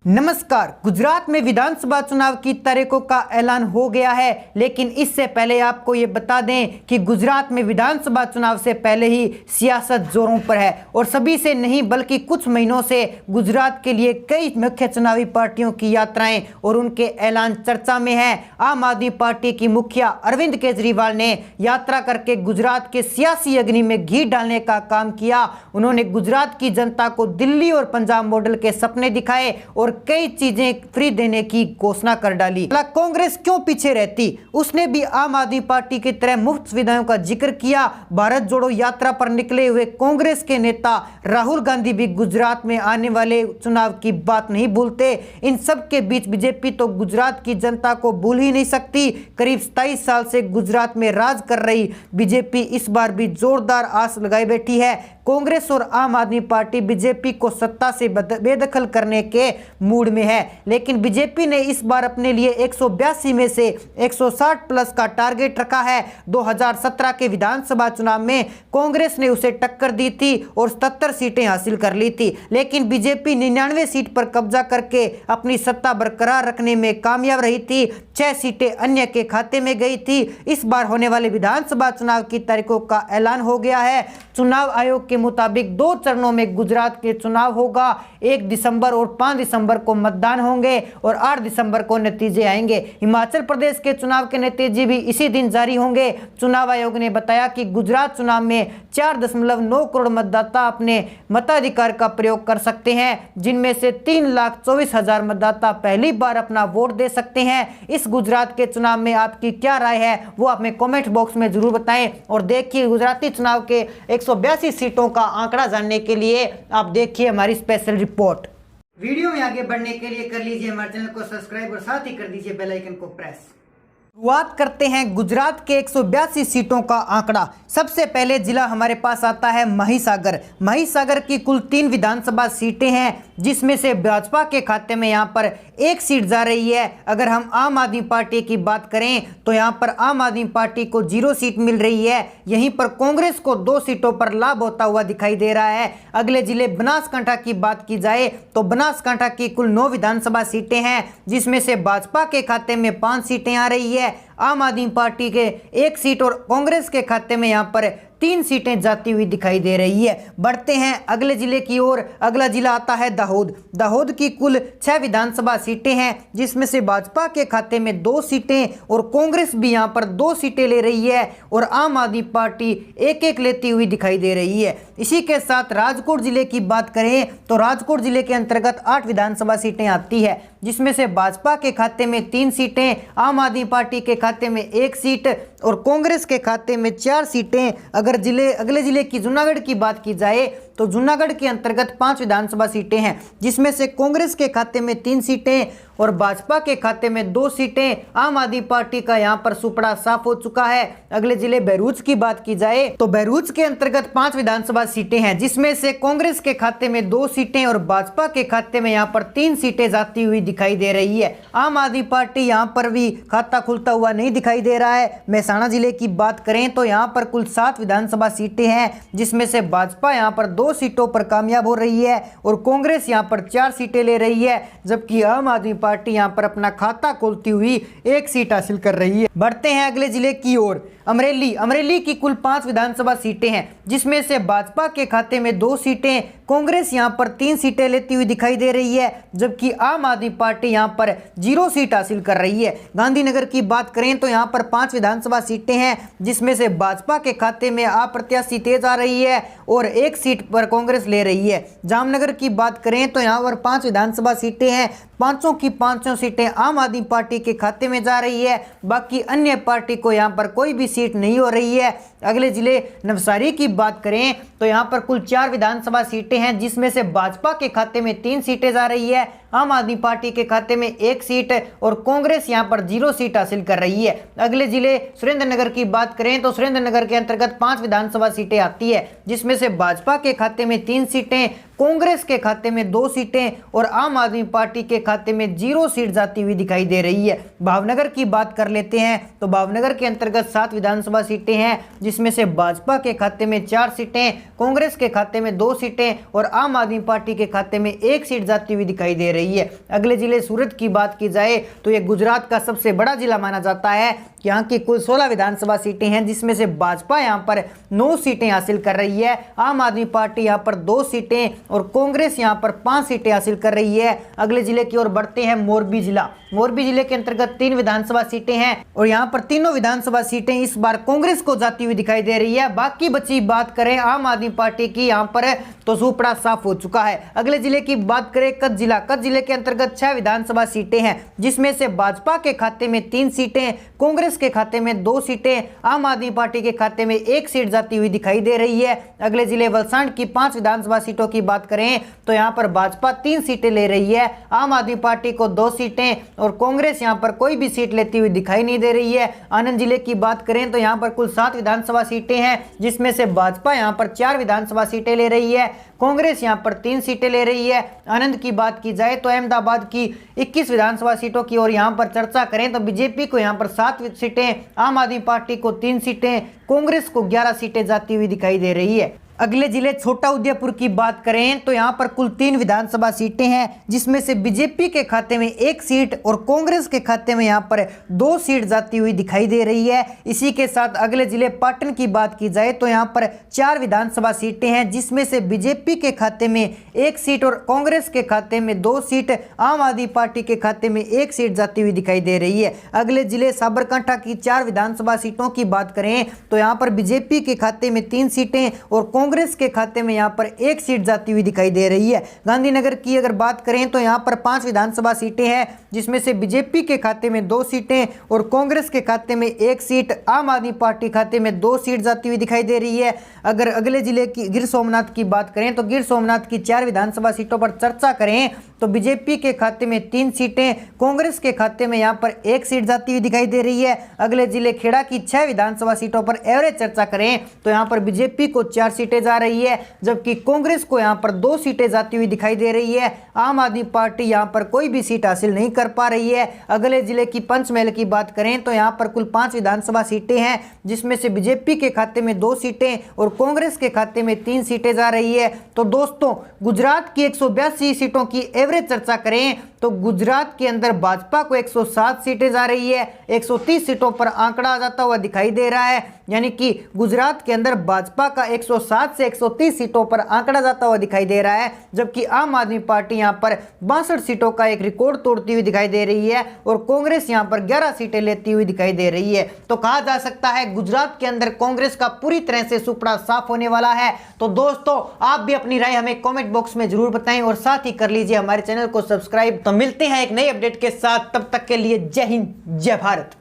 नमस्कार। गुजरात में विधानसभा चुनाव की तारीखों का ऐलान हो गया है, लेकिन इससे पहले आपको ये बता दें कि गुजरात में विधानसभा चुनाव से पहले ही सियासत जोरों पर है और सभी से नहीं बल्कि कुछ महीनों से गुजरात के लिए कई मुख्य चुनावी पार्टियों की यात्राएं और उनके ऐलान चर्चा में है। आम आदमी पार्टी की मुखिया अरविंद केजरीवाल ने यात्रा करके गुजरात के सियासी अग्नि में घी डालने का काम किया। उन्होंने गुजरात की जनता को दिल्ली और पंजाब मॉडल के सपने दिखाए और कई चीजें फ्री देने की घोषणा कर डाली। कांग्रेस क्यों पीछे रहती, उसने भी आम आदमी पार्टी की तरह मुफ्त सुविधाओं का जिक्र किया। भारत जोड़ो यात्रा पर निकले हुए कांग्रेस के नेता राहुल गांधी भी गुजरात में आने वाले चुनाव की बात नहीं भूलते। इन सब के बीच बीजेपी तो गुजरात की जनता को भूल ही नहीं सकती। करीब 27 साल से गुजरात में राज कर रही बीजेपी इस बार भी जोरदार आस लगाए बैठी है। कांग्रेस और आम आदमी पार्टी बीजेपी को सत्ता से बेदखल करने के मूड में है, लेकिन बीजेपी ने इस बार अपने लिए 182 में से 160 प्लस का टारगेट रखा है। 2017 के विधानसभा चुनाव में कांग्रेस ने उसे टक्कर दी थी और 77 सीटें हासिल कर ली थी, लेकिन बीजेपी 99 सीट पर कब्जा करके अपनी सत्ता बरकरार रखने में कामयाब रही थी। 6 सीटें अन्य के खाते में गई थी। इस बार होने वाले विधानसभा चुनाव की तारीखों का ऐलान हो गया है। चुनाव आयोग के मुताबिक 2 चरणों में गुजरात के चुनाव होगा। 1 दिसंबर और 5 दिसंबर को मतदान होंगे और 8 दिसंबर को नतीजे आएंगे। हिमाचल प्रदेश के चुनाव के नतीजे भी इसी दिन जारी होंगे। चुनाव आयोग ने बताया कि गुजरात चुनाव में 4.9 करोड़ मतदाता अपने मताधिकार का प्रयोग कर सकते हैं, जिनमें से 3,24,000 मतदाता पहली बार अपना वोट दे सकते हैं। इस गुजरात के चुनाव में आपकी क्या राय है वो आप हमें कमेंट बॉक्स में जरूर बताएं। और देखिए गुजराती चुनाव के 182 सीटों का आंकड़ा जानने के लिए आप देखिए हमारी स्पेशल रिपोर्ट। वीडियो में आगे बढ़ने के लिए कर लीजिए हमारे चैनल को सब्सक्राइब और साथ ही कर दीजिए बेल आइकन को प्रेस। शुरुआत करते हैं गुजरात के 182 सीटों का आंकड़ा। सबसे पहले जिला हमारे पास आता है महिसागर। महिसागर की कुल 3 विधानसभा सीटें हैं, जिसमें से भाजपा के खाते में यहां पर 1 सीट जा रही है। अगर हम आम आदमी पार्टी की बात करें तो यहां पर आम आदमी पार्टी को 0 सीट मिल रही है। यहीं पर कांग्रेस को 2 सीटों पर लाभ होता हुआ दिखाई दे रहा है। अगले जिले बनासकांठा की बात की जाए तो बनासकांठा की कुल 9 विधानसभा सीटें हैं, जिसमें से भाजपा के खाते में 5 सीटें आ रही है। आम आदमी पार्टी के 1 सीट और कांग्रेस के खाते में यहां पर 3 सीटें जाती हुई दिखाई दे रही है। बढ़ते हैं अगले जिले की ओर। अगला जिला आता है दाहोद। दाहोद की कुल 6 विधानसभा सीटें हैं, जिसमें से भाजपा के खाते में 2 सीटें और कांग्रेस भी यहां पर 2 सीटें ले रही है और आम आदमी पार्टी 1-1 लेती हुई दिखाई दे रही है। इसी के साथ राजकोट जिले की बात करें तो राजकोट जिले के अंतर्गत 8 विधानसभा सीटें आती है, जिसमें से भाजपा के खाते में 3 सीटें, आम आदमी पार्टी के खाते में 1 सीट और कांग्रेस के खाते में 4 सीटें। अगर अगले जिले की जूनागढ़ की बात की जाए तो जूनागढ़ के अंतर्गत 5 विधानसभा सीटें हैं, जिसमें से कांग्रेस के खाते में 3 सीटें और भाजपा के खाते में 2 सीटें। आम आदमी पार्टी का यहां पर सुपड़ा साफ हो चुका है। अगले जिले बहरूच की बात की जाए तो बहरूच के अंतर्गत 5 विधानसभा सीटें हैं, जिसमें से कांग्रेस के खाते में 2 सीटें और भाजपा के खाते में यहां पर 3 सीटें जाती हुई दिखाई दे रही है। आम आदमी पार्टी यहां पर भी खाता खुलता हुआ नहीं दिखाई दे रहा है। मेहसाणा जिले की बात करें तो यहां पर कुल 7 विधानसभा सीटें हैं, जिसमें से भाजपा यहां पर 2 सीटों पर कामयाब हो रही है और कांग्रेस यहां पर 4 सीटें ले रही है, जबकि आम आदमी पार्टी यहां पर अपना खाता खोलती हुई 1 सीट हासिल कर रही है। बढ़ते हैं अगले जिले की ओर। अमरेली की कुल 5 विधानसभा सीटें हैं, जिसमें से भाजपा के खाते में 2 सीटें, कांग्रेस यहां पर 3 सीटें लेती हुई दिखाई दे रही है, जबकि आम आदमी पार्टी यहां पर 0 सीट हासिल कर रही है। गांधीनगर की बात करें तो यहां पर 5 विधानसभा सीटें हैं, जिसमें से भाजपा के खाते में अप्रत्याशी तेज आ रही है और 1 सीट पर कांग्रेस ले रही है। जामनगर की बात करें तो यहां पर 5 विधानसभा सीटें हैं, 5 की 5 सीटें आम आदमी पार्टी के खाते में जा रही है, बाकी अन्य पार्टी को यहां पर कोई भी सीट नहीं हो रही है। अगले जिले नवसारी की बात करें तो यहां पर कुल 4 विधानसभा सीटें हैं, जिसमें से भाजपा के खाते में 3 सीटें जा रही है, आम आदमी पार्टी के खाते में 1 सीट और कांग्रेस यहां पर 0 सीट हासिल कर रही है। अगले जिले सुरेंद्रनगर की बात करें तो सुरेंद्रनगर के अंतर्गत 5 विधानसभा सीटें आती है, जिसमें से भाजपा के खाते में 3 सीटें, कांग्रेस के खाते में 2 सीटें और आम आदमी पार्टी के खाते में 0 सीट जाती हुई दिखाई दे रही है। भावनगर की बात कर लेते हैं तो भावनगर के अंतर्गत 7 विधानसभा सीटें हैं, जिसमें से भाजपा के खाते में 4 सीटें, कांग्रेस के खाते में 2 सीटें और आम आदमी पार्टी के खाते में 1 सीट जाती हुई दिखाई दे रही है। अगले जिले सूरत की बात की जाए तो यह गुजरात का सबसे बड़ा जिला माना जाता है। यहाँ की कुल 16 विधानसभा सीटें हैं, जिसमें से भाजपा यहाँ पर 9 सीटें हासिल कर रही है, आम आदमी पार्टी यहाँ पर 2 सीटें और कांग्रेस यहाँ पर 5 सीटें हासिल कर रही है। अगले जिले की ओर बढ़ते हैं, मोरबी जिला। मोरबी जिले के अंतर्गत 3 विधानसभा सीटें हैं और यहाँ पर तीनों विधानसभा सीटें इस बार कांग्रेस को जाती हुई दिखाई दे रही है। बाकी बची बात करें आम आदमी पार्टी की, यहाँ पर तो सुपड़ा साफ हो चुका है। अगले जिले की बात करें कच्छ जिला। कच्छ जिले के अंतर्गत 6 विधानसभा सीटें हैं, जिसमें से भाजपा के खाते में 3 सीटें, कांग्रेस के खाते में 2 सीटें, आम आदमी पार्टी के खाते में 1 सीट जाती हुई दिखाई दे रही है। अगले जिले वलसाड की 5 विधानसभा सीटों की बात करें तो यहाँ पर भाजपा 3 सीटें ले रही है, आम आदमी पार्टी को 2 सीटें और कांग्रेस यहाँ पर कोई भी सीट लेती हुई दिखाई नहीं दे रही है। आनंद जिले की बात करें तो यहाँ पर कुल 7 विधानसभा सीटें हैं, जिसमें से भाजपा यहाँ पर 4 विधानसभा सीटें ले रही है, कांग्रेस यहाँ पर 3 सीटें ले रही है। आनंद की बात की जाए तो अहमदाबाद की 21 विधानसभा सीटों की और यहाँ पर चर्चा करें तो बीजेपी को यहाँ पर 7 सीटें, आम आदमी पार्टी को 3 सीटें, कांग्रेस को 11 सीटें जाती हुई दिखाई दे रही है। अगले जिले छोटा उदयपुर की बात करें तो यहाँ पर कुल 3 विधानसभा सीटें हैं, जिसमें से बीजेपी के खाते में 1 सीट और कांग्रेस के खाते में यहाँ पर 2 सीट जाती हुई दिखाई दे रही है। इसी के साथ अगले जिले पाटन की बात की जाए तो यहाँ पर 4 विधानसभा सीटें हैं, जिसमें से बीजेपी के खाते में 1 सीट और कांग्रेस के खाते में 2 सीट, आम आदमी पार्टी के खाते में 1 सीट जाती हुई दिखाई दे रही है। अगले जिले साबरकांठा की 4 विधानसभा सीटों की बात करें तो यहाँ पर बीजेपी के खाते में 3 सीटें और कांग्रेस के खाते में यहां पर 1 सीट जाती हुई दिखाई दे रही है। गांधीनगर की अगर बात करें तो यहां पर 5 विधानसभा सीटें हैं, जिसमें से बीजेपी के खाते में 2 सीटें और कांग्रेस के खाते में 1 सीट, आम आदमी पार्टी खाते में 2 सीट जाती हुई दिखाई दे रही है। अगर अगले जिले की गिर सोमनाथ की बात करें तो गिर सोमनाथ की 4 विधानसभा सीटों पर चर्चा करें तो बीजेपी के खाते में 3 सीटें, कांग्रेस के खाते में यहां पर 1 सीट जाती हुई दिखाई दे रही है। अगले जिले खेड़ा की 6 विधानसभा सीटों पर एवरेज चर्चा करें तो यहां पर बीजेपी को 4 सीटें जा रही है, जबकि कांग्रेस को यहां पर 2 सीटें जाती हुई दिखाई दे रही है। आम आदमी पार्टी यहां पर कोई भी सीट हासिल नहीं कर पा रही है। अगले जिले की पंचमहल की बात करें तो यहां पर कुल 5 विधानसभा सीटें हैं, जिसमें से बीजेपी के खाते में 2 सीटें और कांग्रेस के खाते में 3 सीटें जा रही है। तो दोस्तों, गुजरात की 182 सीटों की एवरेज चर्चा करें तो गुजरात के अंदर भाजपा को 107 सीटें जा रही है, 130 सीटों पर आंकड़ा आ जाता हुआ दिखाई दे रहा है। यानी कि गुजरात के अंदर भाजपा का 107 से 130 सीटों पर आंकड़ा जाता हुआ दिखाई दे रहा है, जबकि आम आदमी पार्टी यहां पर 62 सीटों का एक रिकॉर्ड तोड़ती हुई दिखाई दे रही है और कांग्रेस यहां पर 11 सीटें लेती हुई दिखाई दे रही है। तो कहा जा सकता है गुजरात के अंदर कांग्रेस का पूरी तरह से सुपड़ा साफ होने वाला है। तो दोस्तों, आप भी अपनी राय हमें कमेंट बॉक्स में जरूर बताएं और साथ ही कर लीजिए हमारे चैनल को सब्सक्राइब। तो मिलते हैं एक नई अपडेट के साथ, तब तक के लिए जय हिंद, जय भारत।